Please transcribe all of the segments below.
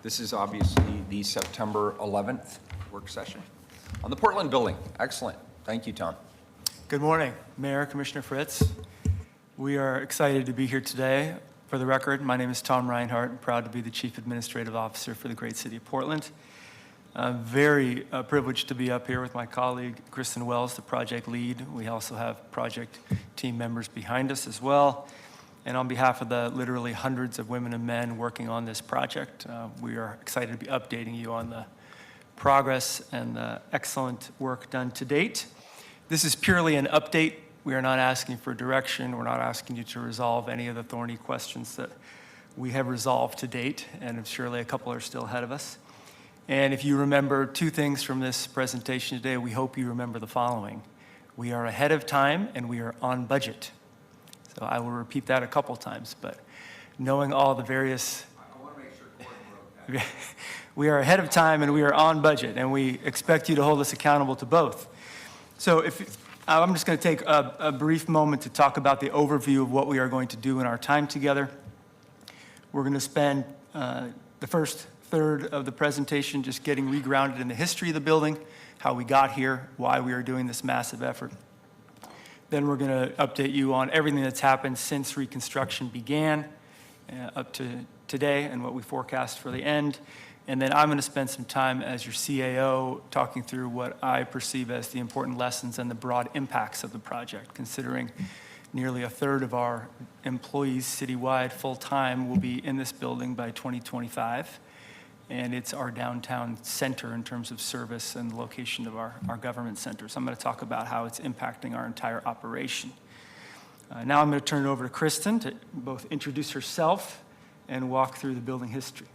This is obviously the September 11th work session on the Portland building. Excellent. Thank you, Tom. Good morning, Mayor, Commissioner Fritz. We are excited to be here today. For the record, my name is Tom Reinhardt. I'm proud to be the Chief Administrative Officer for the great city of Portland. I'm very privileged to be up here with my colleague, Kristen Wells, the project lead. We also have project team members behind us as well. And on behalf of the literally hundreds of women and men working on this project, we are excited to be updating you on the progress and the excellent work done to date. This is purely an update. We are not asking for direction. We're not asking you to resolve any of the thorny questions that we have resolved to date, and surely a couple are still ahead of us. And if you remember two things from this presentation today, we hope you remember the following. We are ahead of time and we are on budget. So I will repeat that a couple times, but knowing all the various... I want to make sure Gordon wrote that. We are ahead of time and we are on budget, and we expect you to hold us accountable to both. So I'm just going to take a brief moment to talk about the overview of what we are going to do in our time together. We're going to spend the first third of the presentation just getting regrounded in the history of the building, how we got here, why we are doing this massive effort. Then we're going to update you on everything that's happened since reconstruction began up to today and what we forecast for the end. And then I'm going to spend some time as your CAO talking through what I perceive as the important lessons and the broad impacts of the project, considering nearly a third of our employees citywide full-time will be in this building by 2025. And it's our downtown center in terms of service and the location of our government center. So I'm going to talk about how it's impacting our entire operation. Now I'm going to turn it over to Kristen to both introduce herself and walk through the building history.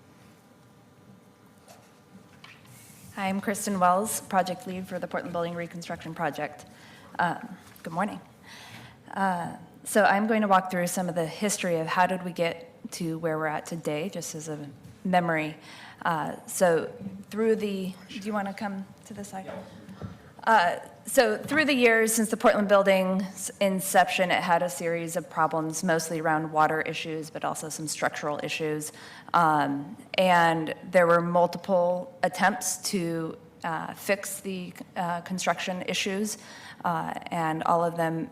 Hi, I'm Kristen Wells, project lead for the Portland Building Reconstruction Project. Good morning. So I'm going to walk through some of the history of how did we get to where we're at today, just as a memory. So through the, do you want to come to the side? So through the years since the Portland building's inception, it had a series of problems, mostly around water issues, but also some structural issues. And there were multiple attempts to fix the construction issues, and all of them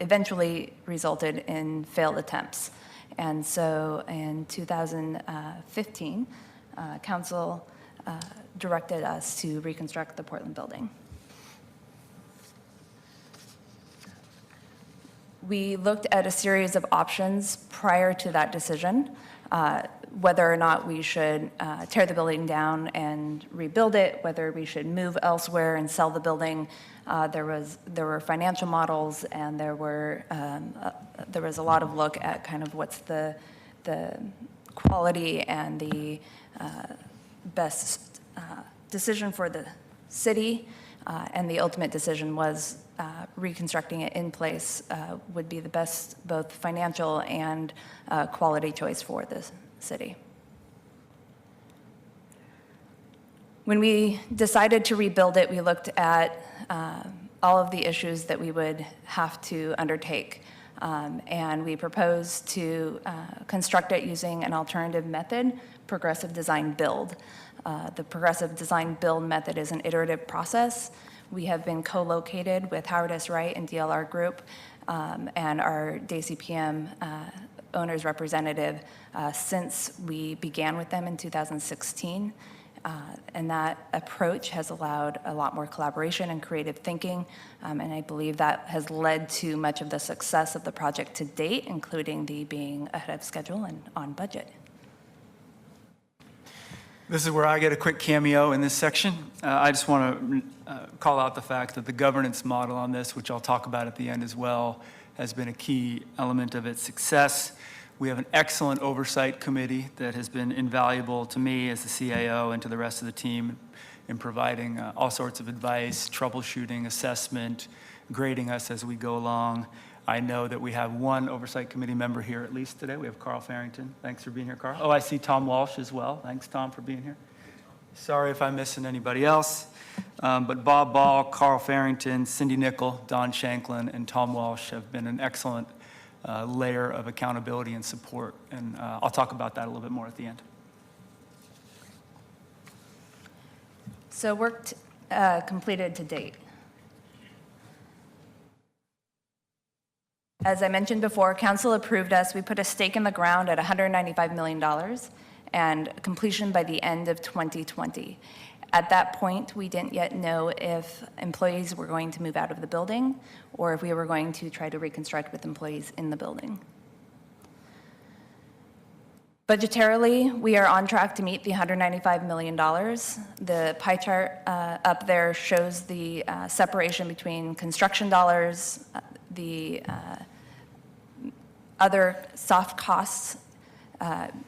eventually resulted in failed attempts. And so in 2015, Council directed us to reconstruct the Portland building. We looked at a series of options prior to that decision, whether or not we should tear the building down and rebuild it, whether we should move elsewhere and sell the building. There were financial models, and there was a lot of look at kind of what's the quality and the best decision for the city, and the ultimate decision was reconstructing it in place would be the best both financial and quality choice for the city. When we decided to rebuild it, we looked at all of the issues that we would have to undertake. And we proposed to construct it using an alternative method, progressive design build. The progressive design build method is an iterative process. We have been co-located with Howard S. Wright and DLR Group, and our DCPM owner's representative since we began with them in 2016. And that approach has allowed a lot more collaboration and creative thinking, and I believe that has led to much of the success of the project to date, including the being ahead of schedule and on budget. This is where I get a quick cameo in this section. I just want to call out the fact that the governance model on this, which I'll talk about at the end as well, has been a key element of its success. We have an excellent oversight committee that has been invaluable to me as the CAO and to the rest of the team in providing all sorts of advice, troubleshooting, assessment, grading us as we go along. I know that we have one oversight committee member here at least today. We have Carl Farrington. Thanks for being here, Carl. Oh, I see Tom Walsh as well. Thanks, Tom, for being here. Sorry if I'm missing anybody else. But Bob Ball, Carl Farrington, Cindy Nickel, Don Shanklin, and Tom Walsh have been an excellent layer of accountability and support. And I'll talk about that a little bit more at the end. So work completed to date. As I mentioned before, council approved us. We put a stake in the ground at $195 million and completion by the end of 2020. At that point, we didn't yet know if employees were going to move out of the building or if we were going to try to reconstruct with employees in the building. Budgetarily, we are on track to meet the $195 million. The pie chart up there shows the separation between construction dollars, the other soft costs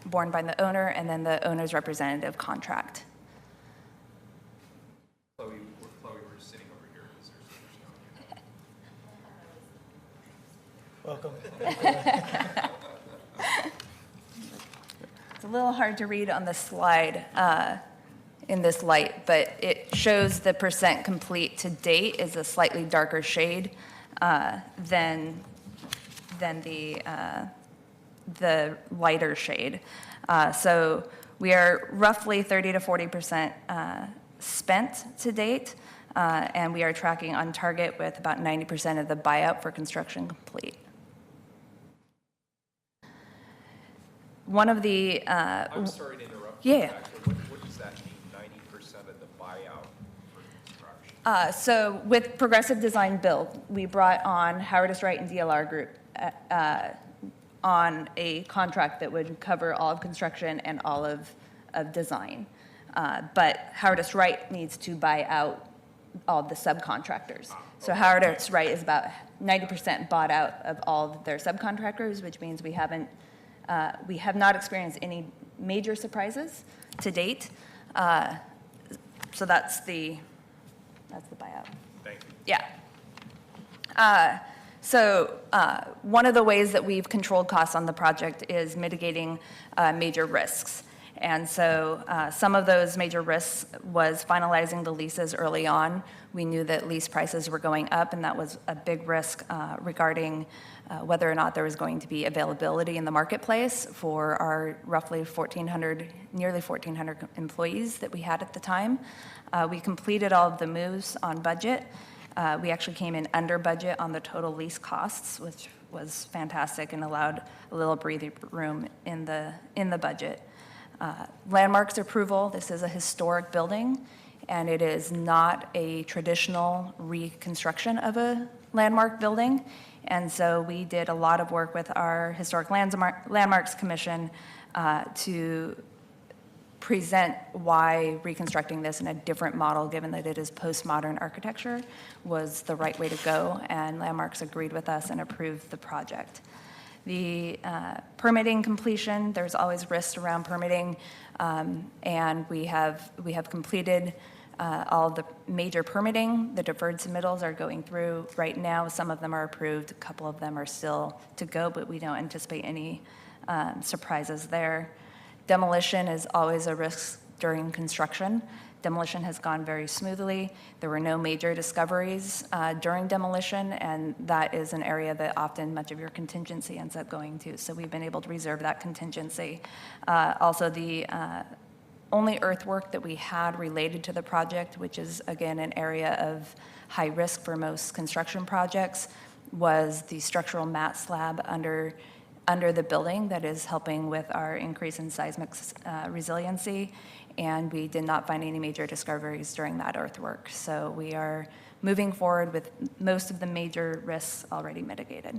borne by the owner, and then the owner's representative contract. Chloe, we're just sitting over here because Welcome. It's a little hard to read on the slide in this light, but it shows the percent complete to date is a slightly darker shade than the lighter shade. So we are roughly 30 to 40% spent to date, and we are tracking on target with about 90% of the buyout for construction complete. One of the I'm sorry to interrupt. Yeah. What does that mean, 90% of the buyout for construction? So with Progressive Design Build, we brought on Howard S. Wright and DLR Group on a contract that would cover all of construction and all of design. But Howard S. Wright needs to buy out all of the subcontractors. So Howard S. Wright is about 90% bought out of all of their subcontractors, which means we have not experienced any major surprises to date. So that's the buyout. Thank you. Yeah. So one of the ways that we've controlled costs on the project is mitigating major risks. And so some of those major risks was finalizing the leases early on. We knew that lease prices were going up, and that was a big risk regarding whether or not there was going to be availability in the marketplace for our roughly 1,400, nearly 1,400 employees that we had at the time. We completed all of the moves on budget. We actually came in under budget on the total lease costs, which was fantastic and allowed a little breathing room in the budget. Landmarks approval, this is a historic building, and it is not a traditional reconstruction of a landmark building. And so we did a lot of work with our Historic Landmarks Commission to present why reconstructing this in a different model, given that it is postmodern architecture, was the right way to go, and Landmarks agreed with us and approved the project. The permitting completion, there's always risks around permitting, and we have completed all the major permitting. The deferred submittals are going through right now. Some of them are approved, a couple of them are still to go, but we don't anticipate any surprises there. Demolition is always a risk during construction. Demolition has gone very smoothly. There were no major discoveries during demolition, and that is an area that often much of your contingency ends up going to. So we've been able to reserve that contingency. Also, the only earthwork that we had related to the project, which is again an area of high risk for most construction projects, was the structural mat slab under the building that is helping with our increase in seismic resiliency, and we did not find any major discoveries during that earthwork. So we are moving forward with most of the major risks already mitigated.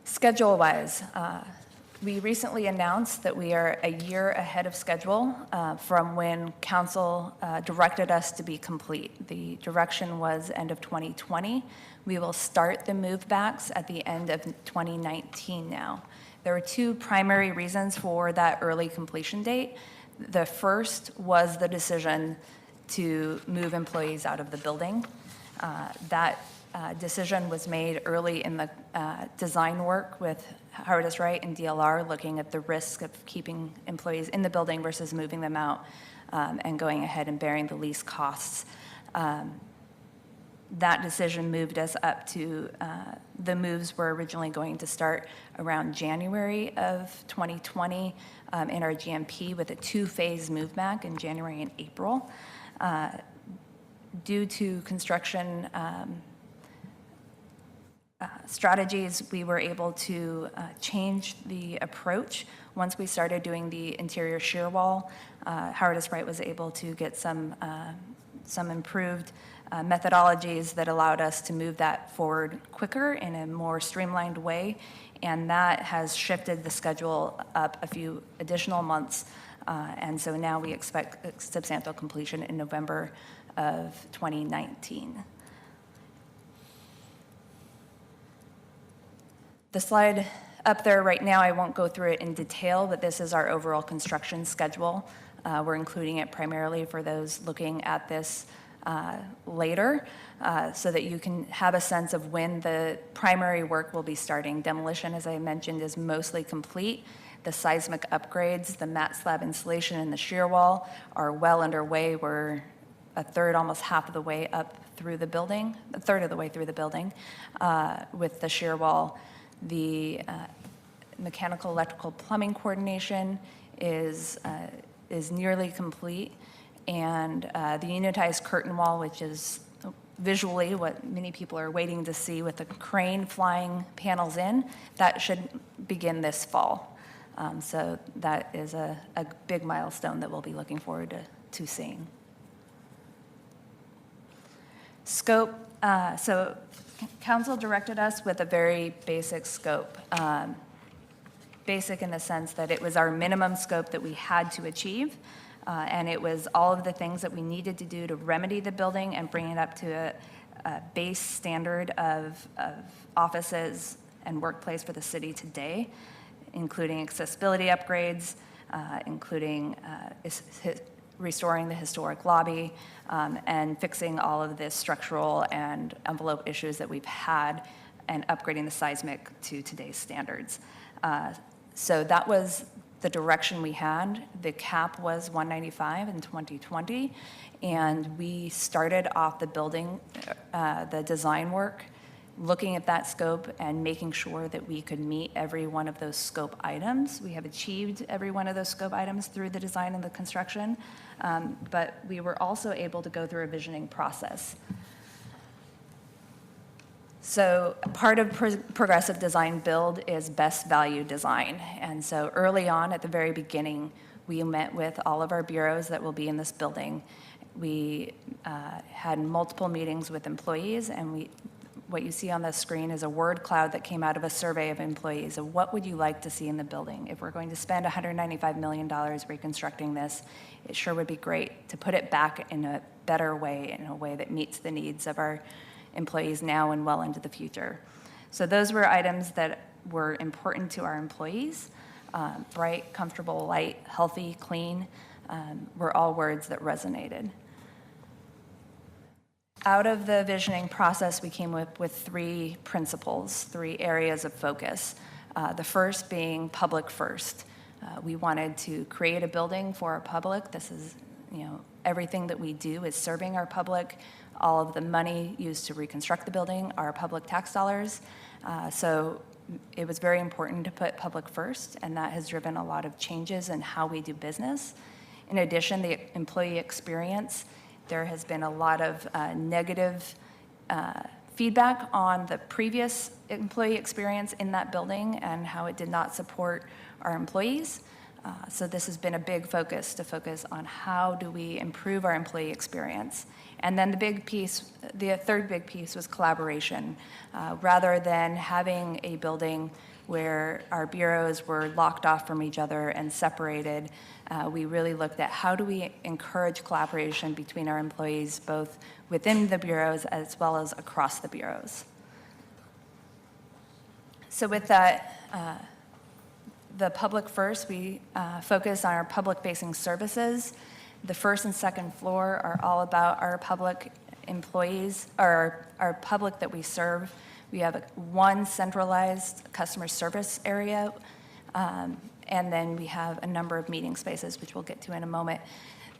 Schedule-wise, we recently announced that we are a year ahead of schedule from when council directed us to be complete. The direction was end of 2020. We will start the move backs at the end of 2019 now. There were two primary reasons for that early completion date. The first was the decision to move employees out of the building. That decision was made early in the design work with Howard S. Wright and DLR, looking at the risk of keeping employees in the building versus moving them out and going ahead and bearing the lease costs. that decision moved us up to, the moves were originally going to start around January of 2020 in our GMP with a two-phase move back in January and April. Due to construction strategies, we were able to change the approach. Once we started doing the interior shear wall, Howard Wright was able to get some improved methodologies that allowed us to move that forward quicker in a more streamlined way, and that has shifted the schedule up a few additional months, and so now we expect substantial completion in November of 2019. The slide up there right now, I won't go through it in detail, but this is our overall construction schedule. We're including it primarily for those looking at this later, so that you can have a sense of when the primary work will be starting. Demolition, as I mentioned, is mostly complete. The seismic upgrades, the mat slab installation, and the shear wall are well underway. We're a third, almost half of the way up through the building, a third of the way through the building with the shear wall. The mechanical, electrical, plumbing coordination is nearly complete, and the unitized curtain wall, which is visually what many people are waiting to see with the crane flying panels in, that should begin this fall. So that is a big milestone that we'll be looking forward to seeing. Scope, so council directed us with a very basic scope. Basic in the sense that it was our minimum scope that we had to achieve, and it was all of the things that we needed to do to remedy the building and bring it up to a base standard of offices and workplace for the city today, including accessibility upgrades, including restoring the historic lobby, and fixing all of the structural and envelope issues that we've had, and upgrading the seismic to today's standards. So that was the direction we had. The cap was 195 in 2020, and we started off the building, the design work, looking at that scope and making sure that we could meet every one of those scope items. We have achieved every one of those scope items through the design and the construction, but we were also able to go through a visioning process. So part of progressive design build is best value design. And so early on at the very beginning, we met with all of our bureaus that will be in this building. We had multiple meetings with employees, and what you see on the screen is a word cloud that came out of a survey of employees of what would you like to see in the building. If we're going to spend $195 million reconstructing this, it sure would be great to put it back in a better way, in a way that meets the needs of our employees now and well into the future. So those were items that were important to our employees. Bright, comfortable, light, healthy, clean, were all words that resonated. Out of the visioning process, we came up with three principles, three areas of focus. The first being public first. We wanted to create a building for our public. This is, everything that we do is serving our public. All of the money used to reconstruct the building are public tax dollars. So it was very important to put public first, and that has driven a lot of changes in how we do business. In addition, the employee experience. There has been a lot of negative feedback on the previous employee experience in that building and how it did not support our employees. So this has been a big focus, to focus on how do we improve our employee experience. And then the third big piece was collaboration. Rather than having a building where our bureaus were locked off from each other and separated, we really looked at how do we encourage collaboration between our employees, both within the bureaus as well as across the bureaus. So with that, the public first, we focus on our public-facing services. The first and second floor are all about our public employees, or our public that we serve. We have one centralized customer service area, And then we have a number of meeting spaces, which we'll get to in a moment.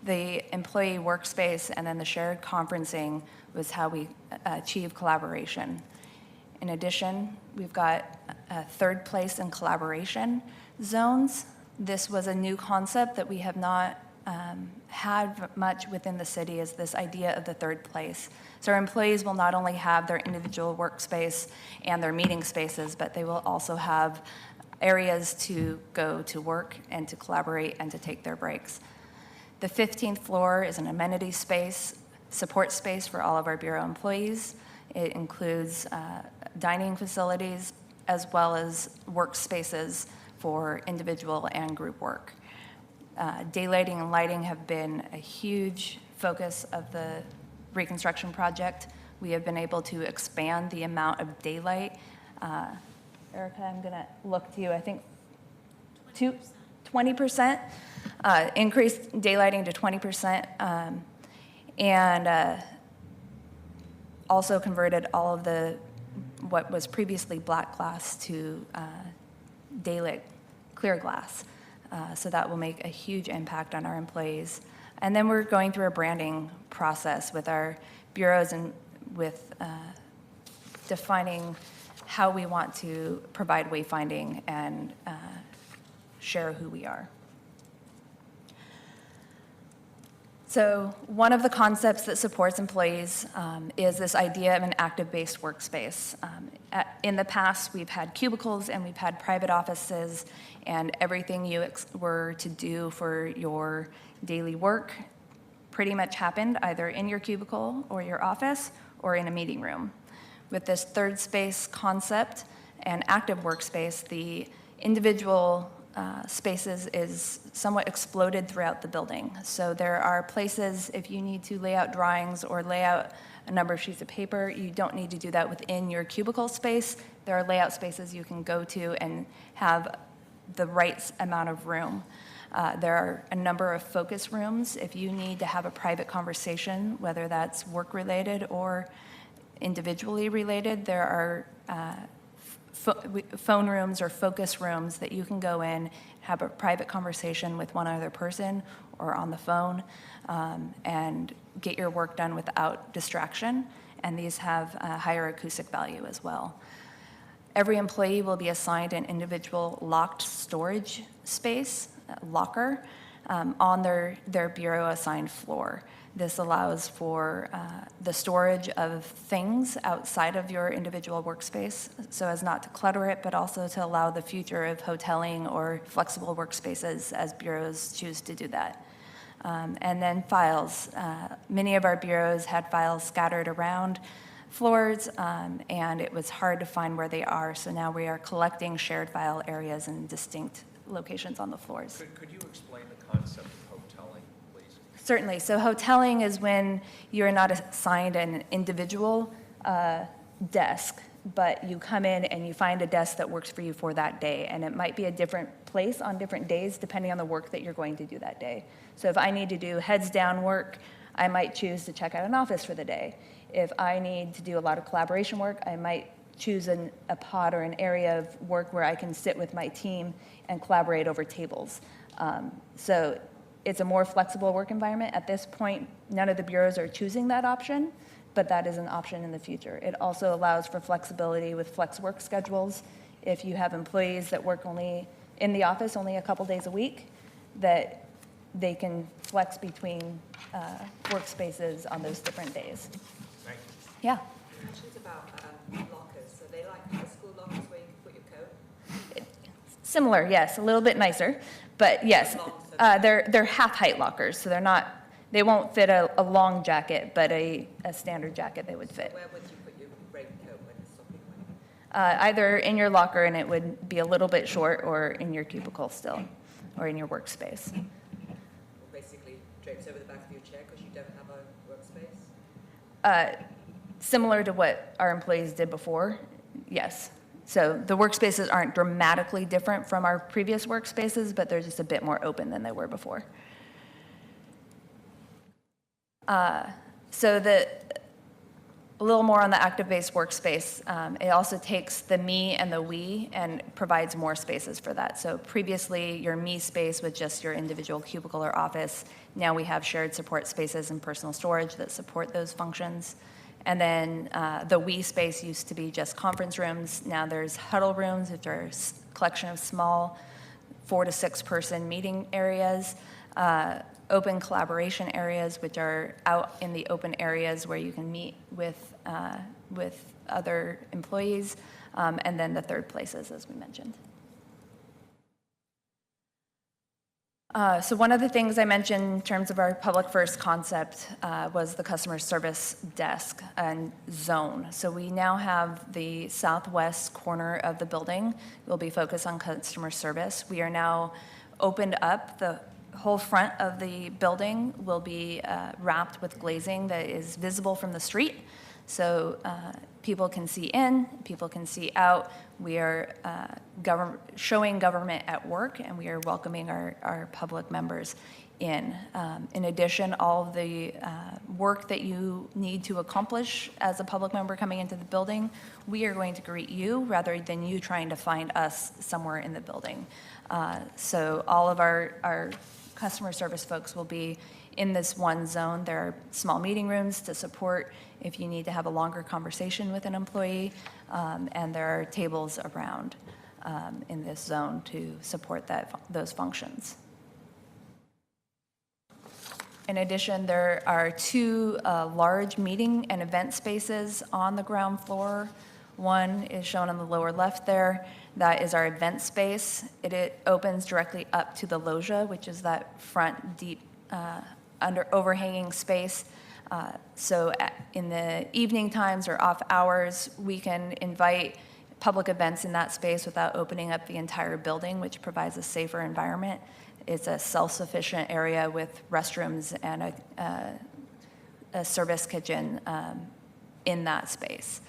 The employee workspace and then the shared conferencing was how we achieve collaboration. In addition, we've got a third place in collaboration zones. This was a new concept that we have not had much within the city, is this idea of the third place. So our employees will not only have their individual workspace and their meeting spaces, but they will also have areas to go to work and to collaborate and to take their breaks. The 15th floor is an amenity space, support space for all of our bureau employees. It includes dining facilities as well as workspaces for individual and group work. Daylighting and lighting have been a huge focus of the reconstruction project. We have been able to expand the amount of daylight. Erica, I'm going to look to you. I think 20%, increased daylighting to 20%, and also converted all of what was previously black glass to daylit clear glass. So that will make a huge impact on our employees. And then we're going through a branding process with our bureaus and with defining how we want to provide wayfinding and share who we are. So one of the concepts that supports employees is this idea of an active-based workspace. In the past, we've had cubicles and we've had private offices, and everything you were to do for your daily work pretty much happened either in your cubicle or your office or in a meeting room. With this third space concept and active workspace, the individual spaces is somewhat exploded throughout the building. So there are places, if you need to lay out drawings or lay out a number of sheets of paper, you don't need to do that within your cubicle space. There are layout spaces you can go to and have the right amount of room. There are a number of focus rooms. If you need to have a private conversation, whether that's work-related or individually related, there are phone rooms or focus rooms that you can go in, have a private conversation with one other person or on the phone, and get your work done without distraction. And these have a higher acoustic value as well. Every employee will be assigned an individual locked storage space, locker, on their bureau assigned floor. This allows for the storage of things outside of your individual workspace so as not to clutter it, but also to allow the future of hoteling or flexible workspaces as bureaus choose to do that. And then files. Many of our bureaus had files scattered around floors, and it was hard to find where they are. So now we are collecting shared file areas in distinct locations on the floors. Could you explain the concept of hoteling, please? Certainly. So hoteling is when you're not assigned an individual desk, but you come in and you find a desk that works for you for that day. And it might be a different place on different days depending on the work that you're going to do that day. So if I need to do heads down work, I might choose to check out an office for the day. If I need to do a lot of collaboration work, I might choose a pod or an area of work where I can sit with my team and collaborate over tables. So it's a more flexible work environment. At this point, none of the bureaus are choosing that option, but that is an option in the future. It also allows for flexibility with flex work schedules. If you have employees that work only in the office only a couple days a week, that they can flex between workspaces on those different days. Thank you. Yeah. Questions about lockers. So they like high school lockers where you can put your coat? Similar, yes, a little bit nicer, but yes, they're half-height lockers, so they won't fit a long jacket, but a standard jacket they would fit. Where would you put your raincoat when it's sopping wet? Either in your locker and it would be a little bit short, or in your cubicle still, or in your workspace. Or basically drapes over the back of your chair because you don't have a workspace? Similar to what our employees did before, yes. So the workspaces aren't dramatically different from our previous workspaces, but they're just a bit more open than they were before. So the a little more on the active-based workspace. It also takes the me and the we and provides more spaces for that. So previously, your me space was just your individual cubicle or office. Now we have shared support spaces and personal storage that support those functions. And then the we space used to be just conference rooms. Now there's huddle rooms, which are a collection of small 4 to 6 person meeting areas. Open collaboration areas, which are out in the open areas where you can meet with other employees, and then the third places, as we mentioned. So one of the things I mentioned in terms of our public first concept was the customer service desk and zone. So we now have the southwest corner of the building will be focused on customer service. We are now opened up. The whole front of the building will be wrapped with glazing that is visible from the street. So people can see in, people can see out. We are showing government at work, and we are welcoming our public members in. In addition, all of the work that you need to accomplish as a public member coming into the building, we are going to greet you rather than you trying to find us somewhere in the building. So all of our customer service folks will be in this one zone. There are small meeting rooms to support if you need to have a longer conversation with an employee, and there are tables around in this zone to support those functions. In addition, there are 2 large meeting and event spaces on the ground floor. One is shown on the lower left there. That is our event space. It opens directly up to the loggia, which is that front deep overhanging space. So in the evening times or off hours, we can invite public events in that space without opening up the entire building, which provides a safer environment. It's a self-sufficient area with restrooms and a service kitchen in that space.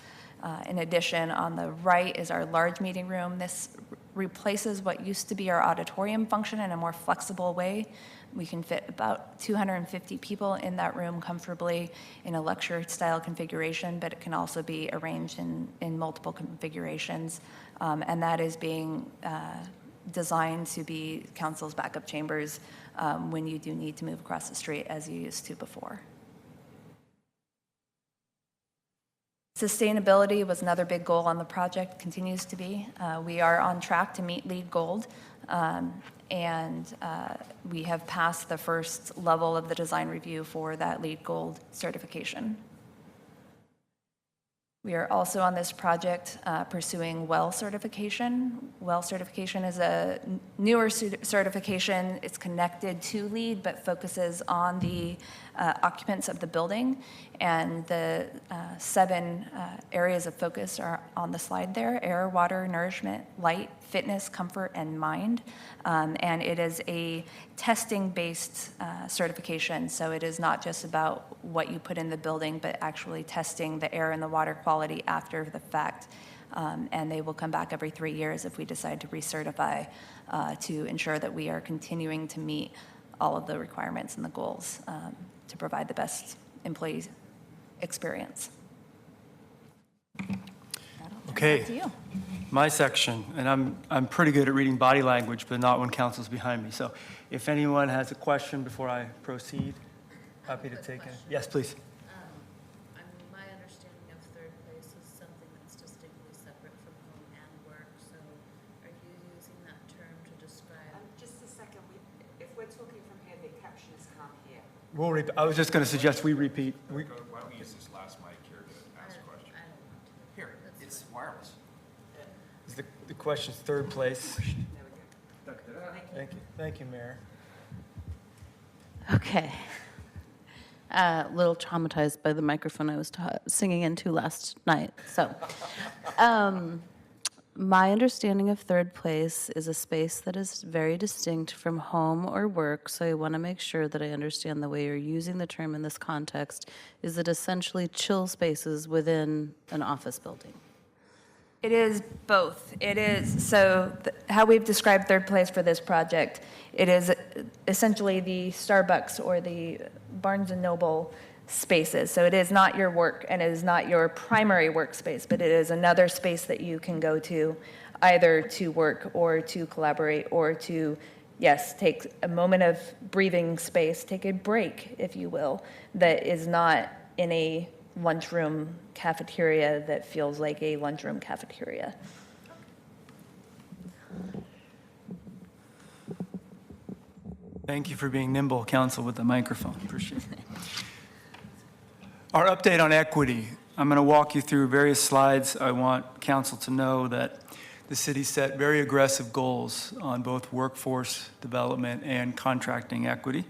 In addition, on the right is our large meeting room. This replaces what used to be our auditorium function in a more flexible way. We can fit about 250 people in that room comfortably in a lecture-style configuration, but it can also be arranged in multiple configurations. And that is being designed to be council's backup chambers when you do need to move across the street as you used to before. Sustainability was another big goal on the project, continues to be. We are on track to meet LEED Gold, and we have passed the first level of the design review for that LEED Gold certification. We are also on this project pursuing WELL certification. WELL certification is a newer certification. It's connected to LEED, but focuses on the occupants of the building. And the 7 areas of focus are on the slide there: air, water, nourishment, light, fitness, comfort, and mind. And it is a testing-based certification, so it is not just about what you put in the building, but actually testing the air and the water quality after the fact. And they will come back every 3 years if we decide to recertify to ensure that we are continuing to meet all of the requirements and the goals to provide the best employee experience. Okay. Back to you. My section, and I'm pretty good at reading body language, but not when council's behind me. So if anyone has a question before I proceed, happy to take it. Yes, please. My understanding of third place is something that's distinctly separate from home and work. So are you using that term to describe? Just a second, if we're talking from here, the captions can't hear. I was just going to suggest we repeat. Why don't we use this last mic here to ask questions? I don't want to. Here, it's wireless. The question's third place. There we go. Thank you. Thank you, Mayor. Okay. A little traumatized by the microphone I was singing into last night. So, my understanding of third place is a space that is very distinct from home or work. So I want to make sure that I understand the way you're using the term in this context. Is it essentially chill spaces within an office building? It is both. It is, so how we've described third place for this project, it is essentially the Starbucks or the Barnes & Noble spaces. So it is not your work and it is not your primary workspace, but it is another space that you can go to either to work or to collaborate or to, yes, take a moment of breathing space, take a break, if you will, that is not in a lunchroom cafeteria that feels like a lunchroom cafeteria. Thank you for being nimble, council, with the microphone. Appreciate it. Our update on equity. I'm going to walk you through various slides. I want council to know that the city set very aggressive goals on both workforce development and contracting equity.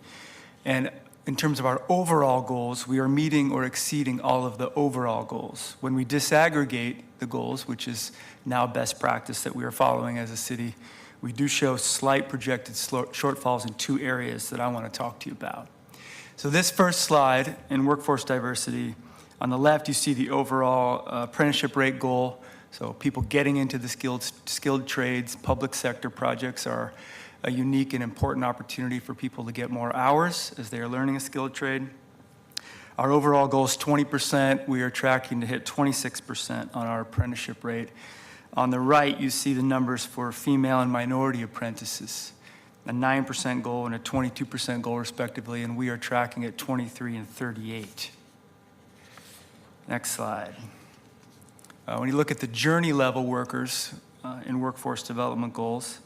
And in terms of our overall goals, we are meeting or exceeding all of the overall goals. When we disaggregate the goals, which is now best practice that we are following as a city, we do show slight projected shortfalls in two areas that I want to talk to you about. So this first slide in workforce diversity, on the left you see the overall apprenticeship rate goal. So people getting into the skilled trades, public sector projects are a unique and important opportunity for people to get more hours as they are learning a skilled trade. Our overall goal is 20%. We are tracking to hit 26% on our apprenticeship rate. On the right, you see the numbers for female and minority apprentices, a 9% goal and a 22% goal respectively, and we are tracking at 23 and 38. Next slide. When you look at the journey level workers in workforce development goals,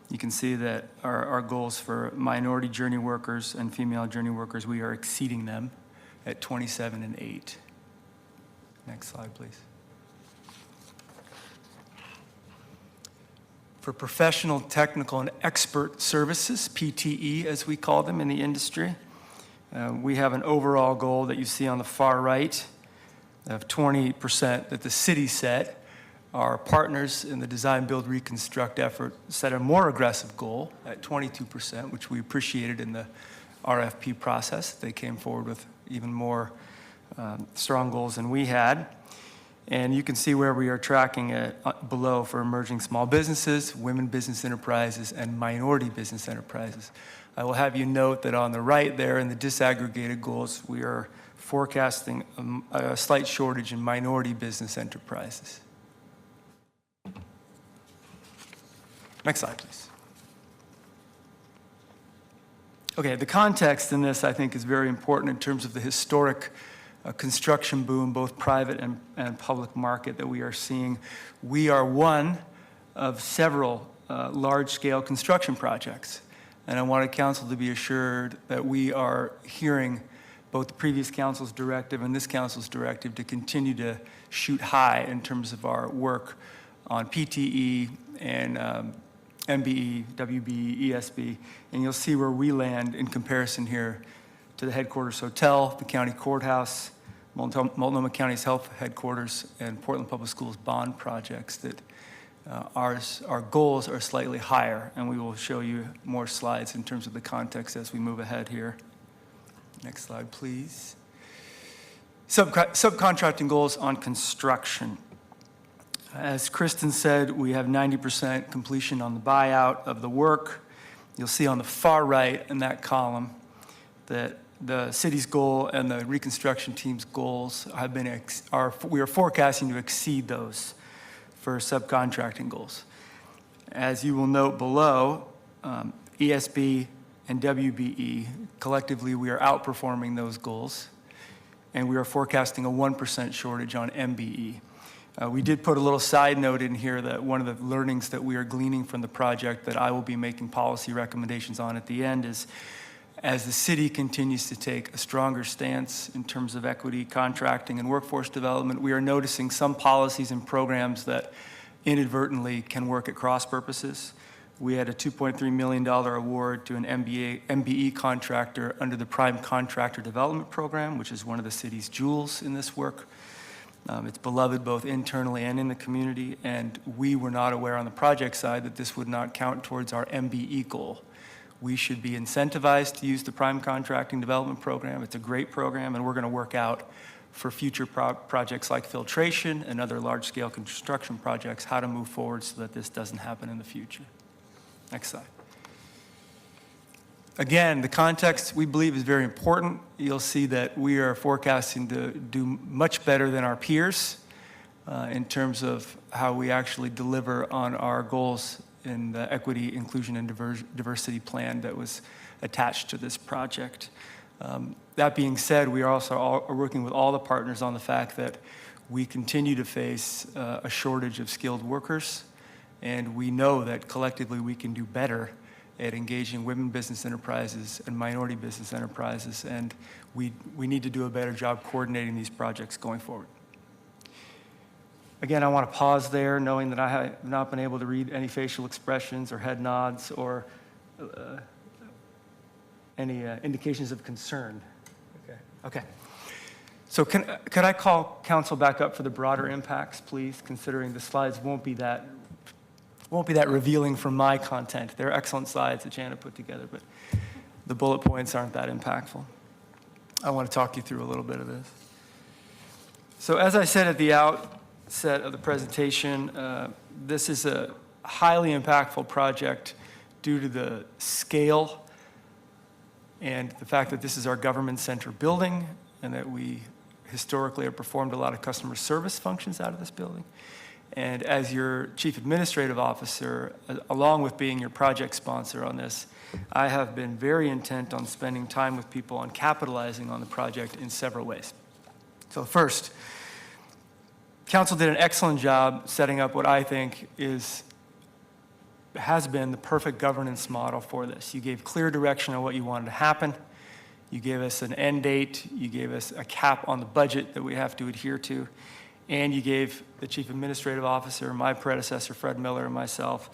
you can see that our goals for minority journey workers and female journey workers, we are exceeding them at 27 and 8. Next slide, please. For professional, technical, and expert services, PTE as we call them in the industry, we have an overall goal that you see on the far right of 20% that the city set. Our partners in the design, build, reconstruct effort set a more aggressive goal at 22%, which we appreciated in the RFP process. They came forward with even more strong goals than we had. And you can see where we are tracking it below for emerging small businesses, women business enterprises, and minority business enterprises. I will have you note that on the right there in the disaggregated goals, we are forecasting a slight shortage in minority business enterprises. Next slide, please. Okay, the context in this, I think, is very important in terms of the historic construction boom, both private and public market that we are seeing. We are one of several large-scale construction projects. And I wanted council to be assured that we are hearing both the previous council's directive and this council's directive to continue to shoot high in terms of our work on PTE and MBE, WBE, ESB. And you'll see where we land in comparison here to the headquarters hotel, the county courthouse, Multnomah County's health headquarters, and Portland Public Schools bond projects that our goals are slightly higher, and we will show you more slides in terms of the context as we move ahead here. Next slide, please. Subcontracting goals on construction. As Kristen said, we have 90% completion on the buyout of the work. You'll see on the far right in that column that the city's goal and the reconstruction team's goals have been, we are forecasting to exceed those for subcontracting goals. As you will note below, ESB and WBE, collectively we are outperforming those goals, and we are forecasting a 1% shortage on MBE. We did put a little side note in here that one of the learnings that we are gleaning from the project that I will be making policy recommendations on at the end is, as the city continues to take a stronger stance in terms of equity, contracting, and workforce development, we are noticing some policies and programs that inadvertently can work at cross purposes. We had a $2.3 million award to an MBE contractor under the Prime Contractor Development Program, which is one of the city's jewels in this work. It's beloved both internally and in the community, and we were not aware on the project side that this would not count towards our MBE goal. We should be incentivized to use the Prime Contracting Development Program. It's a great program, and we're going to work out for future projects like filtration and other large-scale construction projects how to move forward so that this doesn't happen in the future. Next slide. Again, the context, we believe, is very important. You'll see that we are forecasting to do much better than our peers in terms of how we actually deliver on our goals in the equity, inclusion, and diversity plan that was attached to this project. That being said, we are also working with all the partners on the fact that we continue to face a shortage of skilled workers, and we know that collectively we can do better at engaging women business enterprises and minority business enterprises, and we need to do a better job coordinating these projects going forward. Again, I want to pause there, knowing that I have not been able to read any facial expressions or head nods or any indications of concern. Okay. So could I call council back up for the broader impacts, please, considering the slides won't be that revealing from my content. They're excellent slides that Jana put together, but the bullet points aren't that impactful. I want to talk you through a little bit of this. So as I said at the outset of the presentation, this is a highly impactful project due to the scale and the fact that this is our government center building and that we historically have performed a lot of customer service functions out of this building. And as your chief administrative officer, along with being your project sponsor on this, I have been very intent on spending time with people on capitalizing on the project in several ways. So first, council did an excellent job setting up what I think has been the perfect governance model for this. You gave clear direction on what you wanted to happen. You gave us an end date. You gave us a cap on the budget that we have to adhere to. And you gave the chief administrative officer, my predecessor, Fred Miller, and myself,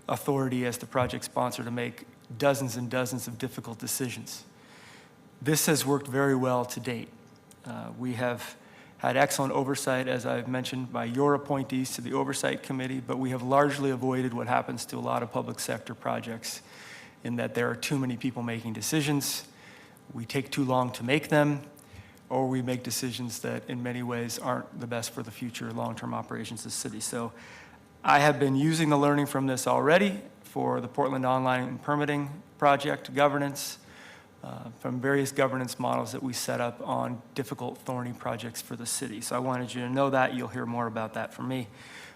authority as the project sponsor to make dozens and dozens of difficult decisions. This has worked very well to date. We have had excellent oversight, as I've mentioned, by your appointees to the Oversight Committee, but we have largely avoided what happens to a lot of public sector projects in that there are too many people making decisions, we take too long to make them, or we make decisions that in many ways aren't the best for the future long-term operations of the city. So I have been using the learning from this already for the Portland Online Permitting Project governance, from various governance models that we set up on difficult, thorny projects for the city. So I wanted you to know that. You'll hear more about that from me.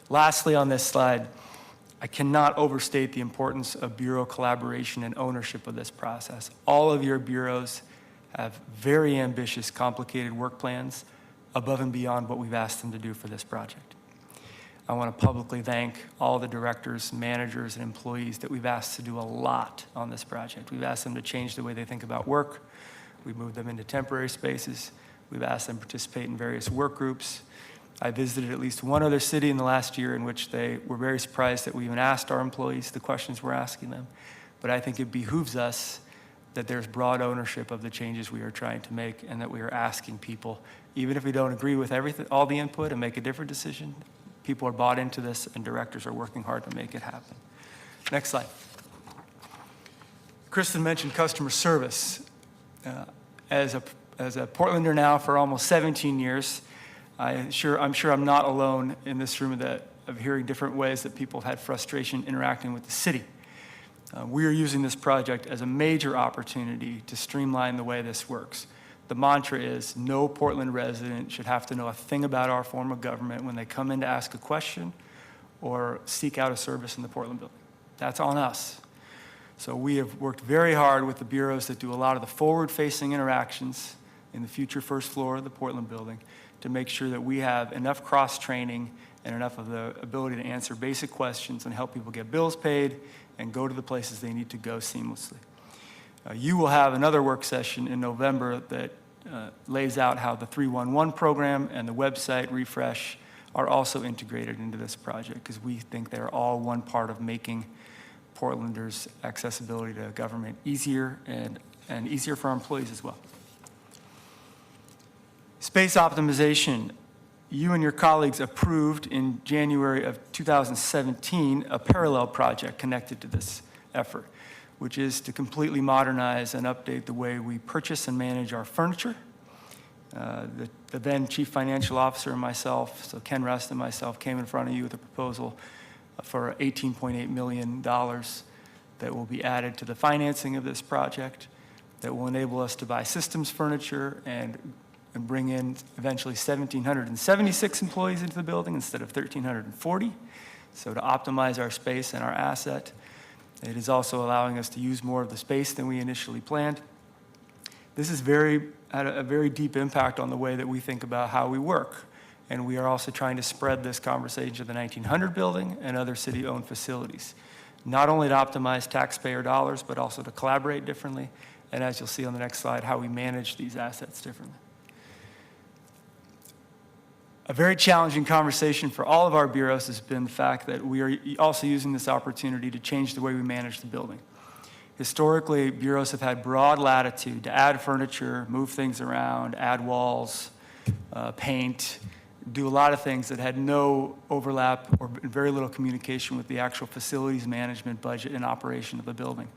Lastly, on this slide, I cannot overstate the importance of bureau collaboration and ownership of this process. All of your bureaus have very ambitious, complicated work plans above and beyond what we've asked them to do for this project. I want to publicly thank all the directors, managers, and employees that we've asked to do a lot on this project. We've asked them to change the way they think about work. We've moved them into temporary spaces. We've asked them to participate in various work groups. I visited at least one other city in the last year in which they were very surprised that we even asked our employees the questions we're asking them. But I think it behooves us that there's broad ownership of the changes we are trying to make and that we are asking people, even if we don't agree with everything, all the input and make a different decision, people are bought into this and directors are working hard to make it happen. Next slide. Kristen mentioned customer service. As a Portlander now for almost 17 years, I'm sure I'm not alone in this room of hearing different ways that people have had frustration interacting with the city. We are using this project as a major opportunity to streamline the way this works. The mantra is no Portland resident should have to know a thing about our form of government when they come in to ask a question or seek out a service in the Portland building. That's on us. So we have worked very hard with the bureaus that do a lot of the forward-facing interactions in the future first floor of the Portland building to make sure that we have enough cross-training and enough of the ability to answer basic questions and help people get bills paid and go to the places they need to go seamlessly. You will have another work session in November that lays out how the 311 program and the website refresh are also integrated into this project because we think they're all one part of making Portlanders' accessibility to government easier and easier for our employees as well. Space optimization. You and your colleagues approved in January of 2017 a parallel project connected to this effort, which is to completely modernize and update the way we purchase and manage our furniture. The then chief financial officer and myself, so Ken Rust and myself, came in front of you with a proposal for $18.8 million that will be added to the financing of this project that will enable us to buy systems furniture and bring in eventually 1,776 employees into the building instead of 1,340. So to optimize our space and our asset. It is also allowing us to use more of the space than we initially planned. This has had a very deep impact on the way that we think about how we work. And we are also trying to spread this conversation to the 1900 building and other city-owned facilities, not only to optimize taxpayer dollars, but also to collaborate differently. And as you'll see on the next slide, how we manage these assets differently. A very challenging conversation for all of our bureaus has been the fact that we are also using this opportunity to change the way we manage the building. Historically, bureaus have had broad latitude to add furniture, move things around, add walls, paint, do a lot of things that had no overlap or very little communication with the actual facilities management budget and operation of the building.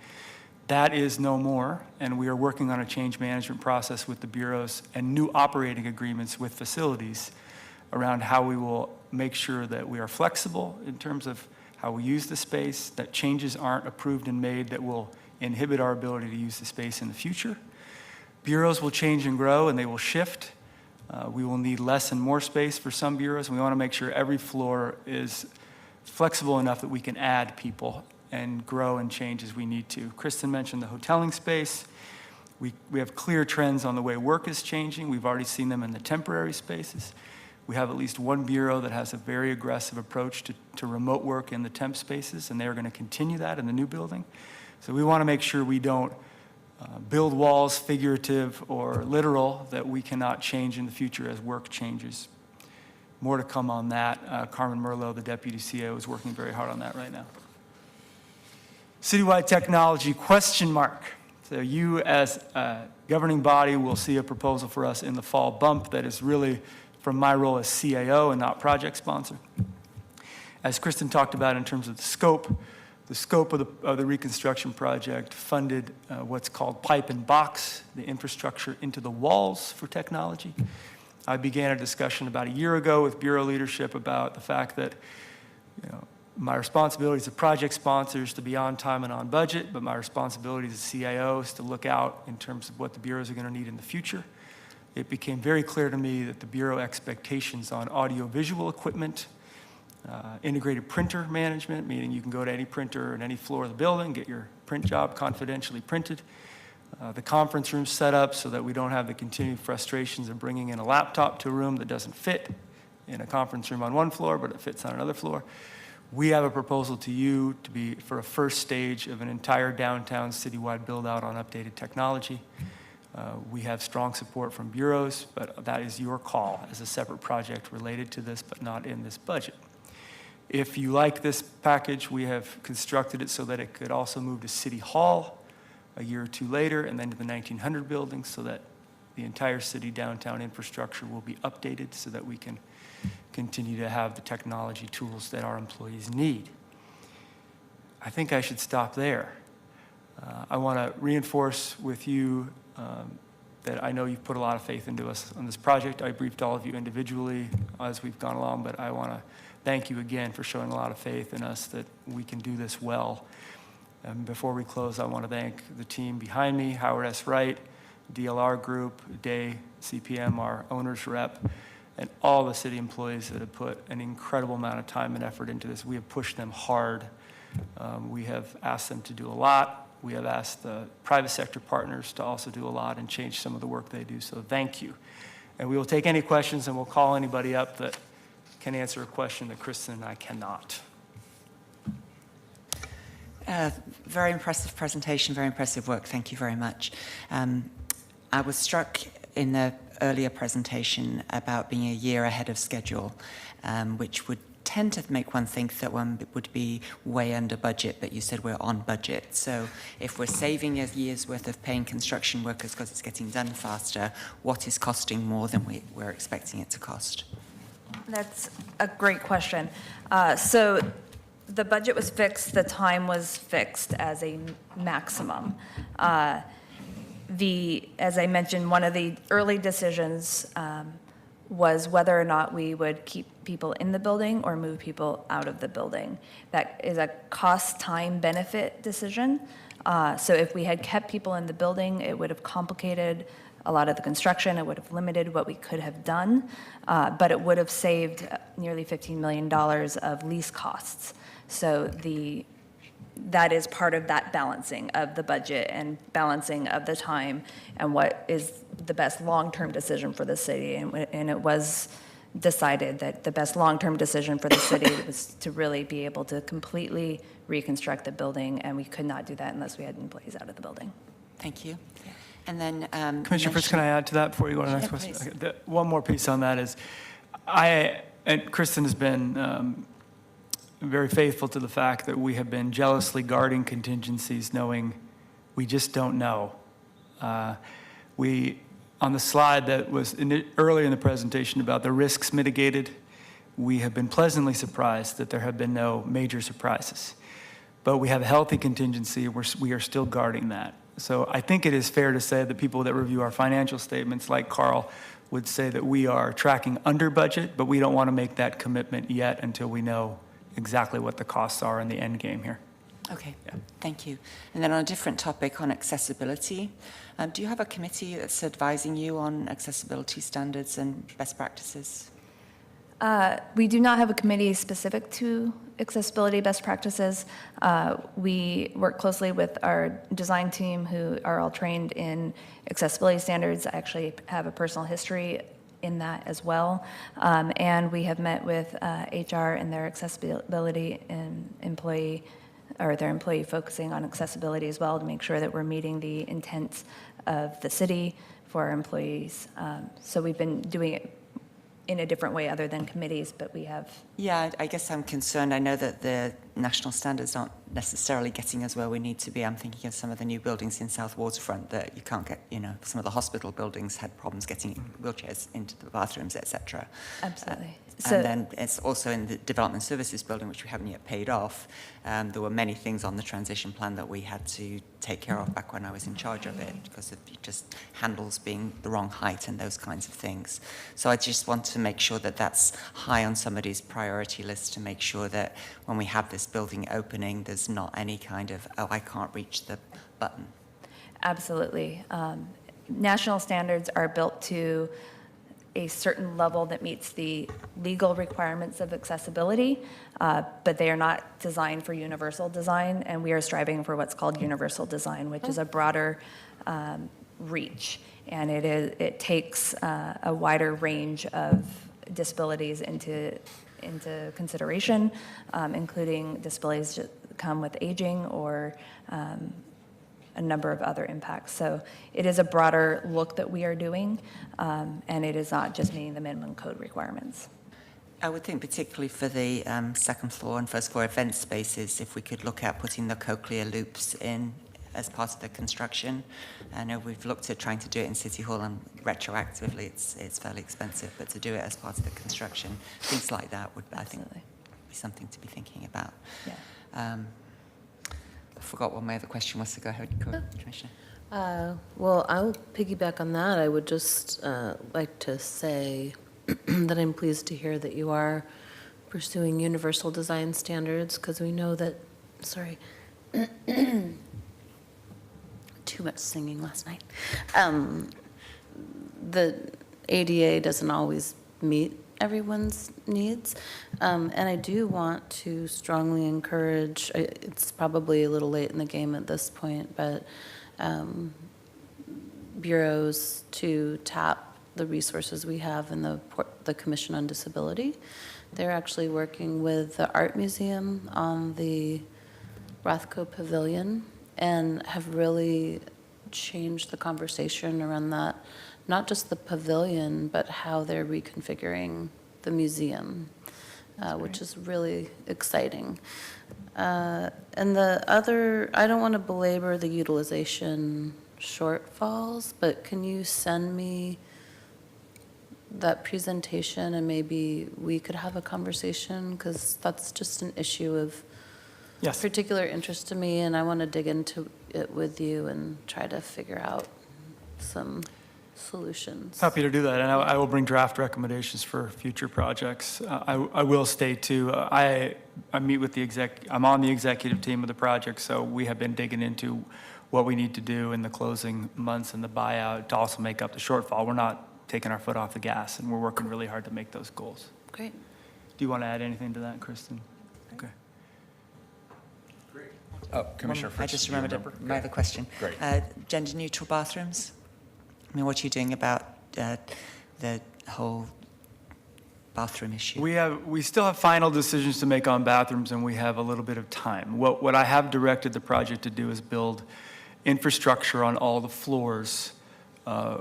That is no more, and we are working on a change management process with the bureaus and new operating agreements with facilities around how we will make sure that we are flexible in terms of how we use the space, that changes aren't approved and made that will inhibit our ability to use the space in the future. Bureaus will change and grow, and they will shift. We will need less and more space for some bureaus, and we want to make sure every floor is flexible enough that we can add people and grow and change as we need to. Kristen mentioned the hoteling space. We have clear trends on the way work is changing. We've already seen them in the temporary spaces. We have at least one bureau that has a very aggressive approach to remote work in the temp spaces, and they're going to continue that in the new building. So we want to make sure we don't build walls, figurative or literal, that we cannot change in the future as work changes. More to come on that. Carmen Merlot, the Deputy CEO, is working very hard on that right now. Citywide Technology, question mark. So you as a governing body will see a proposal for us in the fall bump that is really from my role as CAO and not project sponsor. As Kristen talked about in terms of the scope of the reconstruction project funded what's called pipe and box, the infrastructure into the walls for technology. I began a discussion about a year ago with Bureau leadership about the fact that, my responsibility as a project sponsor is to be on time and on budget, but my responsibility as a CIO is to look out in terms of what the bureaus are going to need in the future. It became very clear to me that the Bureau expectations on audiovisual equipment, integrated printer management, meaning you can go to any printer in any floor of the building, get your print job confidentially printed, the conference room set up so that we don't have the continued frustrations of bringing in a laptop to a room that doesn't fit in a conference room on one floor, but it fits on another floor. We have a proposal to you to be for a first stage of an entire downtown citywide build-out on updated technology. We have strong support from bureaus, but that is your call as a separate project related to this, but not in this budget. If you like this package, we have constructed it so that it could also move to City Hall a year or two later, and then to the 1900 building, so that the entire city downtown infrastructure will be updated so that we can continue to have the technology tools that our employees need. I think I should stop there. I want to reinforce with you that I know you've put a lot of faith into us on this project. I briefed all of you individually as we've gone along, but I want to thank you again for showing a lot of faith in us that we can do this well. And before we close, I want to thank the team behind me, Howard S. Wright, DLR Group, Day, CPM, our owner's rep, and all the city employees that have put an incredible amount of time and effort into this. We have pushed them hard. We have asked them to do a lot. We have asked the private sector partners to also do a lot and change some of the work they do. So thank you. And we will take any questions, and we'll call anybody up that can answer a question that Kristen and I cannot. Very impressive presentation, very impressive work. Thank you very much. I was struck in the earlier presentation about being a year ahead of schedule, which would tend to make one think that one would be way under budget, but you said we're on budget. So if we're saving a year's worth of paying construction workers because it's getting done faster, what is costing more than we're expecting it to cost? That's a great question. So the budget was fixed, the time was fixed as a maximum. As I mentioned, one of the early decisions was whether or not we would keep people in the building or move people out of the building. That is a cost, time, benefit decision. So if we had kept people in the building, it would have complicated a lot of the construction. It would have limited what we could have done, but it would have saved nearly $15 million of lease costs. So that is part of that balancing of the budget and balancing of the time and what is the best long-term decision for the city. And it was decided that the best long-term decision for the city was to really be able to completely reconstruct the building, and we could not do that unless we had employees out of the building. Thank you. And then Commissioner Fritz, can I add to that before you go to the next Yeah, question? please. Okay, one more piece on that is, and Kristen has been very faithful to the fact that we have been jealously guarding contingencies, knowing we just don't know. On the slide that was earlier in the presentation about the risks mitigated, we have been pleasantly surprised that there have been no major surprises. But we have a healthy contingency, we are still guarding that. So I think it is fair to say that people that review our financial statements, like Carl, would say that we are tracking under budget, but we don't want to make that commitment yet until we know exactly what the costs are in the end game here. Okay, thank you. And then on a different topic, on accessibility, do you have a committee that's advising you on accessibility standards and best practices? We do not have a committee specific to accessibility best practices. We work closely with our design team, who are all trained in accessibility standards. I actually have a personal history in that as well. And we have met with HR and their accessibility and their employee focusing on accessibility as well, to make sure that we're meeting the intent of the city for our employees. So we've been doing it in a different way other than committees, but we have. Yeah, I guess I'm concerned. I know that the national standards aren't necessarily getting us where we need to be. I'm thinking of some of the new buildings in South Waterfront that you can't get, some of the hospital buildings had problems getting wheelchairs into the bathrooms, etc. Absolutely. And then it's also in the Development Services building, which we haven't yet paid off. There were many things on the transition plan that we had to take care of back when I was in charge of it, because of just handles being the wrong height and those kinds of things. So I just want to make sure that that's high on somebody's priority list, to make sure that when we have this building opening, there's not any kind of, oh, I can't reach the button. Absolutely. National standards are built to a certain level that meets the legal requirements of accessibility, but they are not designed for universal design, and we are striving for what's called universal design, which is a broader reach, and it takes a wider range of disabilities into consideration, including disabilities that come with aging or a number of other impacts. So it is a broader look that we are doing, and it is not just meeting the minimum code requirements. I would think particularly for the second floor and first floor event spaces, if we could look at putting the cochlear loops in as part of the construction. I know we've looked at trying to do it in City Hall, and retroactively it's fairly expensive, but to do it as part of the construction, things like that would, I think, be something to be thinking about. Yeah. I forgot what my other question was, so go ahead, Commissioner. Well, I'll piggyback on that. I would just like to say that I'm pleased to hear that you are pursuing universal design standards, because we know that, sorry, too much singing last night. The ADA doesn't always meet everyone's needs. And I do want to strongly encourage, it's probably a little late in the game at this point, but bureaus to tap the resources we have in the Commission on Disability. They're actually working with the Art Museum on the Rothko Pavilion and have really changed the conversation around that. Not just the pavilion, but how they're reconfiguring the museum, which is really exciting. And the other, I don't want to belabor the utilization shortfalls, but can you send me that presentation and maybe we could have a conversation? Because that's just an issue of particular interest to me, and I want to dig into it with you and try to figure out some solutions. Happy to do that, and I will bring draft recommendations for future projects. I will state too, I meet with the I'm on the executive team of the project, so we have been digging into what we need to do in the closing months and the buyout to also make up the shortfall. We're not taking our foot off the gas, and we're working really hard to make those goals. Great. Do you want to add anything to that, Kristen? Okay. Oh, Commissioner I Fritz, just do you remembered remember? my other question. Great. Gender neutral bathrooms? I mean, what are you doing about the whole bathroom issue? We still have final decisions to make on bathrooms, and we have a little bit of time. What I have directed the project to do is build infrastructure on all the floors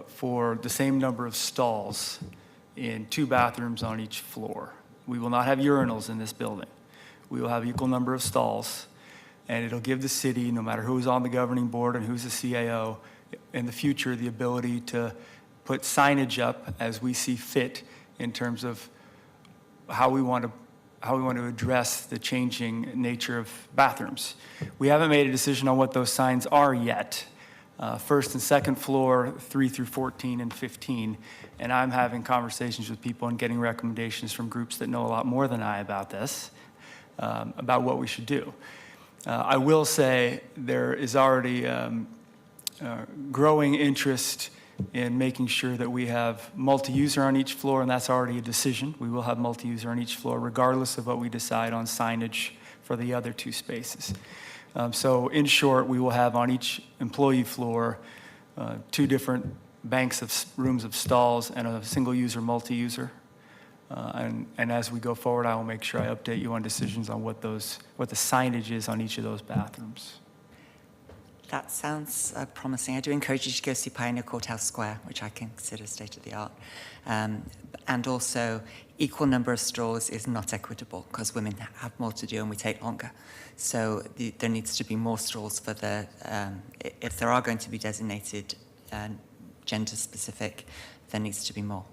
for the same number of stalls in 2 bathrooms on each floor. We will not have urinals in this building. We will have equal number of stalls, and it'll give the city, no matter who's on the governing board and who's the CAO, in the future, the ability to put signage up as we see fit in terms of how we want to address the changing nature of bathrooms. We haven't made a decision on what those signs are yet. First and second floor, 3 through 14 and 15. And I'm having conversations with people and getting recommendations from groups that know a lot more than I about this, about what we should do. I will say there is already growing interest in making sure that we have multi-user on each floor, and that's already a decision. We will have multi-user on each floor, regardless of what we decide on signage for the other 2 spaces. So in short, we will have on each employee floor 2 different banks of rooms of stalls and a single-user, multi-user. And as we go forward, I will make sure I update you on decisions on what the signage is on each of those bathrooms. That sounds promising. I do encourage you to go see Pioneer Courthouse Square, which I consider state-of-the-art. And also, equal number of stalls is not equitable because women have more to do and we take longer. So there needs to be more stalls for the, if there are going to be designated gender-specific, there needs to be more.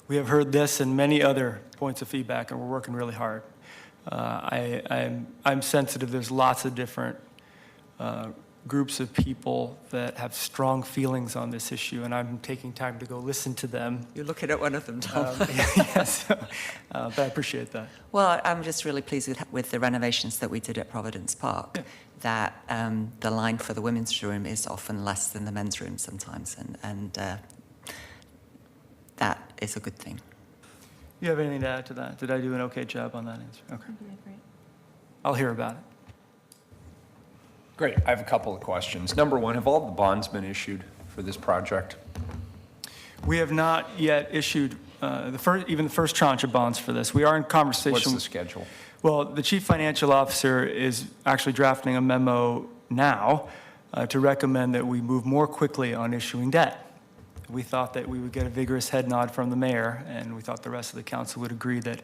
We have heard this and many other points of feedback, and we're working really hard. I'm sensitive. There's lots of different groups of people that have strong feelings on this issue, and I'm taking time to go listen to them. You're looking at one of them, Tom. Yes, but I appreciate that. Well, I'm just really pleased with the renovations that we did at Providence Park, that the line for the women's room is often less than the men's room sometimes, and that is a good thing. You have anything to add to that? Did I do an okay job on that answer? Okay. I'll hear about it. Great. I have a couple of questions. Number one, have all the bonds been issued for this project? We have not yet issued even the first tranche of bonds for this. We are in conversation. What's the schedule? Well, the chief financial officer is actually drafting a memo now to recommend that we move more quickly on issuing debt. We thought that we would get a vigorous head nod from the mayor, and we thought the rest of the council would agree that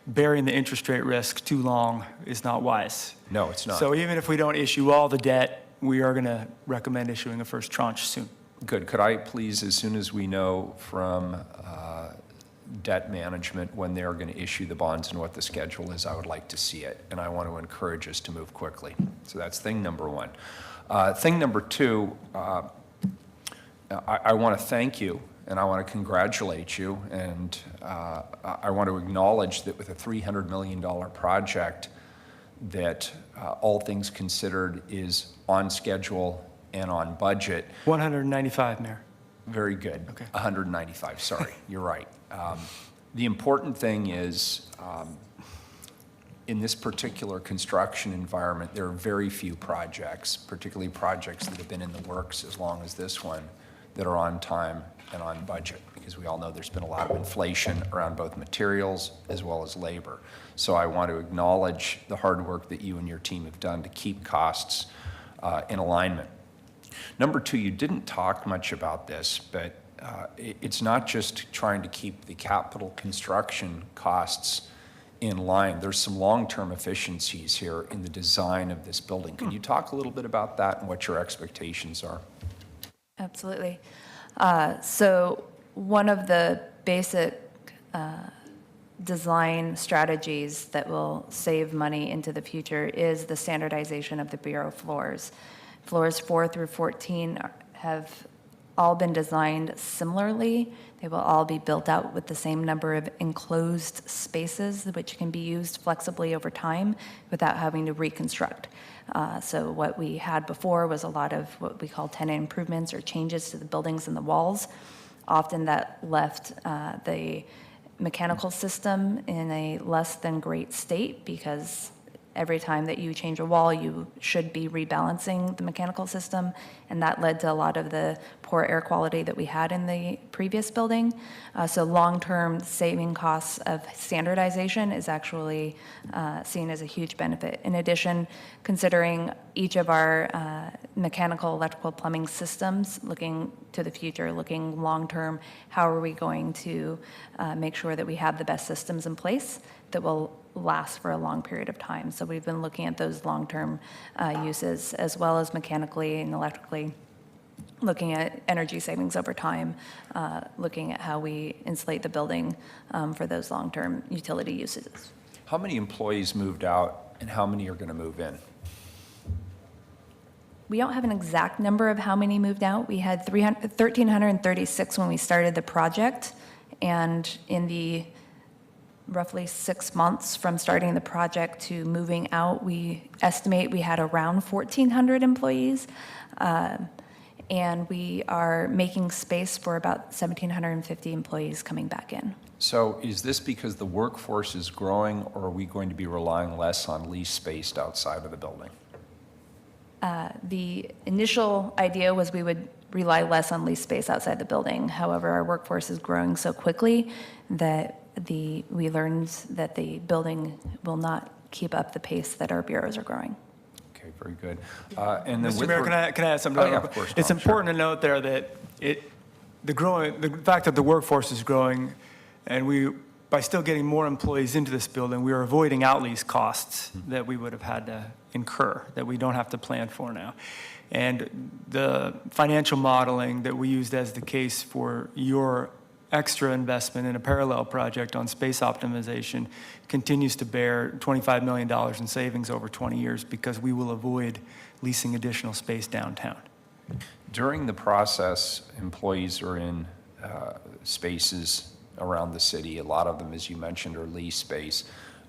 bearing the interest rate risk too long is not wise. No, it's not. So even if we don't issue all the debt, we are going to recommend issuing a first tranche soon. Good. Could I please, as soon as we know from debt management when they're going to issue the bonds and what the schedule is, I would like to see it, and I want to encourage us to move quickly. So that's thing number one. Thing number two, I want to thank you and I want to congratulate you, and I want to acknowledge that with a $300 million project that all things considered is on schedule and on budget. 195, Mayor. Very good. Okay. 195, sorry, you're right. The important thing is, in this particular construction environment, there are very few projects, particularly projects that have been in the works as long as this one, that are on time and on budget, because we all know there's been a lot of inflation around both materials as well as labor. So I want to acknowledge the hard work that you and your team have done to keep costs in alignment. Number two, you didn't talk much about this, but it's not just trying to keep the capital construction costs in line. There's some long-term efficiencies here in the design of this building. Can you talk a little bit about that and what your expectations are? Absolutely. So one of the basic design strategies that will save money into the future is the standardization of the bureau floors. Floors 4 through 14 have all been designed similarly. They will all be built out with the same number of enclosed spaces, which can be used flexibly over time without having to reconstruct. So what we had before was a lot of what we call tenant improvements or changes to the buildings and the walls. Often that left the mechanical system in a less than great state, because every time that you change a wall, you should be rebalancing the mechanical system, and that led to a lot of the poor air quality that we had in the previous building. So long-term saving costs of standardization is actually seen as a huge benefit. In addition, considering each of our mechanical, electrical, plumbing systems, looking to the future, looking long-term, how are we going to make sure that we have the best systems in place that will last for a long period of time. So we've been looking at those long-term uses, as well as mechanically and electrically, looking at energy savings over time, looking at how we insulate the building for those long-term utility uses. How many employees moved out and how many are going to move in? We don't have an exact number of how many moved out. We had 1,336 when we started the project, and in the roughly 6 months from starting the project to moving out, we estimate we had around 1,400 employees, and we are making space for about 1,750 employees coming back in. So is this because the workforce is growing, or are we going to be relying less on lease space outside of the building? The initial idea was we would rely less on lease space outside the building. However, our workforce is growing so quickly that we learned that the building will not keep up the pace that our bureaus are growing. Okay, very good. And then Mr. Mayor, can I add something? Oh, yeah, of course, It's Tom, important to note there that the fact that the workforce is growing, and by still getting more employees into this building, we are avoiding outlease costs that we would have had to incur, that we don't have to plan for now. And the financial modeling that we used as the case for your extra investment in a parallel project on space optimization continues to bear $25 million in savings over 20 years, because we will avoid leasing additional space downtown. During the process, employees are in spaces around the city. A lot of them, as you mentioned, are lease space.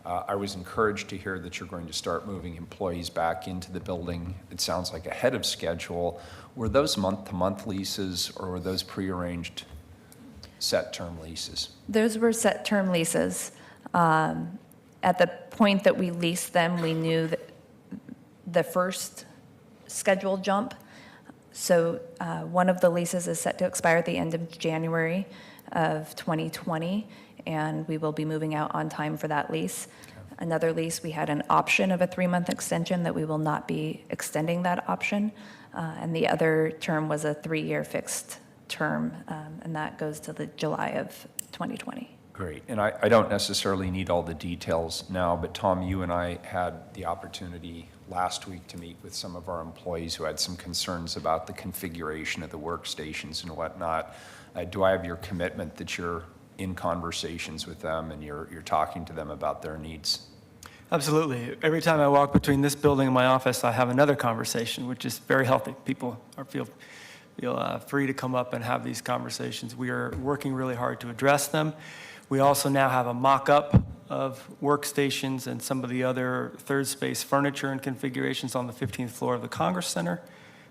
I was encouraged to hear that you're going to start moving employees back into the building. It sounds like ahead of schedule. Were those month-to-month leases, or were those prearranged set-term leases? Those were set-term leases. At the point that we leased them, we knew that the first scheduled jump. So one of the leases is set to expire at the end of January of 2020, and we will be moving out on time for that lease. Okay. Another lease, we had an option of a 3-month extension that we will not be extending that option. And the other term was a 3-year fixed term, and that goes to the July of 2020. Great. And I don't necessarily need all the details now, but Tom, you and I had the opportunity last week to meet with some of our employees who had some concerns about the configuration of the workstations and whatnot. Do I have your commitment that you're in conversations with them and you're talking to them about their needs? Absolutely. Every time I walk between this building and my office, I have another conversation, which is very healthy. People feel free to come up and have these conversations. We are working really hard to address them. We also now have a mock-up of workstations and some of the other third space furniture and configurations on the 15th floor of the Congress Center.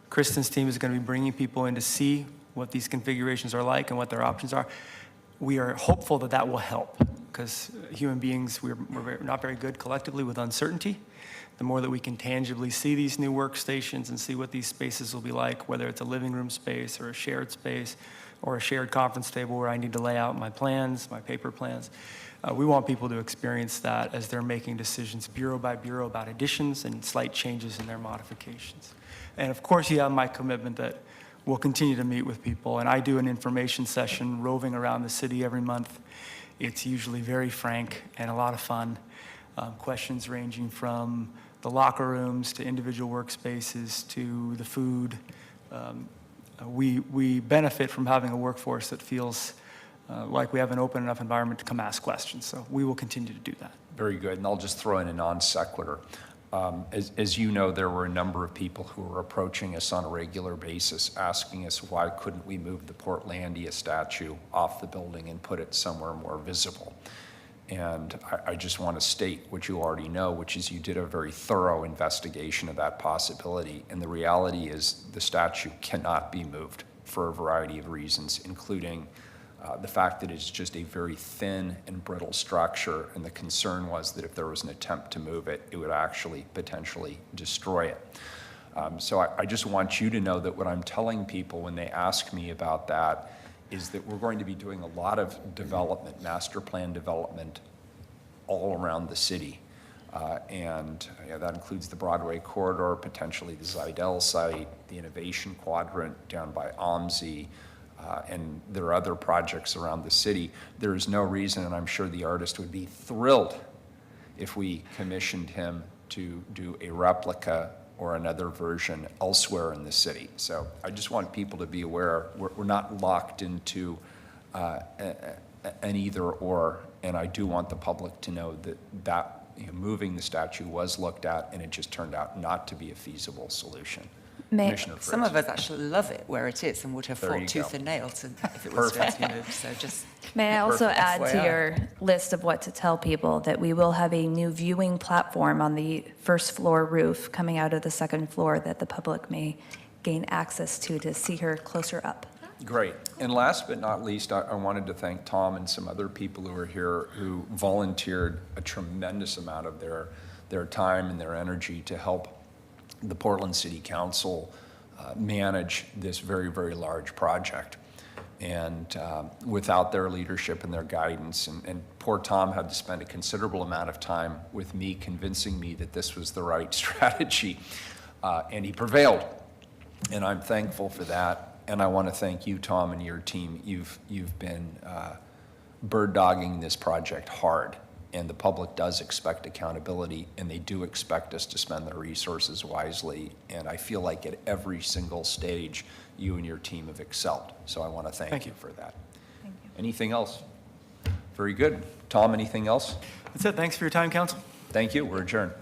Kristen's team is going to be bringing people in to see what these configurations are like and what their options are. We are hopeful that that will help, because human beings, we're not very good collectively with uncertainty. The more that we can tangibly see these new workstations and see what these spaces will be like, whether it's a living room space or a shared space or a shared conference table where I need to lay out my plans, my paper plans, we want people to experience that as they're making decisions bureau by bureau about additions and slight changes in their modifications. And of course, you have my commitment that we'll continue to meet with people, and I do an information session roving around the city every month. It's usually very frank and a lot of fun. Questions ranging from the locker rooms to individual workspaces to the food. We benefit from having a workforce that feels like we have an open enough environment to come ask questions, so we will continue to do that. Very good, and I'll just throw in a non sequitur. As you know, there were a number of people who were approaching us on a regular basis, asking us why couldn't we move the Portlandia statue off the building and put it somewhere more visible. And I just want to state what you already know, which is you did a very thorough investigation of that possibility. And the reality is the statue cannot be moved for a variety of reasons, including the fact that it's just a very thin and brittle structure, and the concern was that if there was an attempt to move it, it would actually potentially destroy it. So I just want you to know that what I'm telling people when they ask me about that is that we're going to be doing a lot of development, master plan development, all around the city. And that includes the Broadway corridor, potentially the Zidell site, the innovation quadrant down by OMSI, and there are other projects around the city. There is no reason, and I'm sure the artist would be thrilled if we commissioned him to do a replica or another version elsewhere in the city. So I just want people to be aware we're not locked into an either or, and I do want the public to know that moving the statue was looked at, and it just turned out not to be a feasible solution. Commissioner Fritz. Some of us actually love it where it is and would have There you fought tooth go. and nail if it was to be moved. So just May I also Perfect. add to FYI. your list of what to tell people that we will have a new viewing platform on the first floor roof coming out of the second floor that the public may gain access to see her closer up. Great. And last but not least, I wanted to thank Tom and some other people who are here who volunteered a tremendous amount of their time and their energy to help the Portland City Council manage this very, very large project. And without their leadership and their guidance, and poor Tom had to spend a considerable amount of time with me convincing me that this was the right strategy, and he prevailed. And I'm thankful for that. And I want to thank you, Tom, and your team. You've been bird-dogging this project hard, and the public does expect accountability, and they do expect us to spend their resources wisely. And I feel like at every single stage, you and your team have excelled. So I want to thank you for that. Thank you. Anything else? Very good. Tom, anything else? That's it. Thanks for your time, council. Thank you. We're adjourned.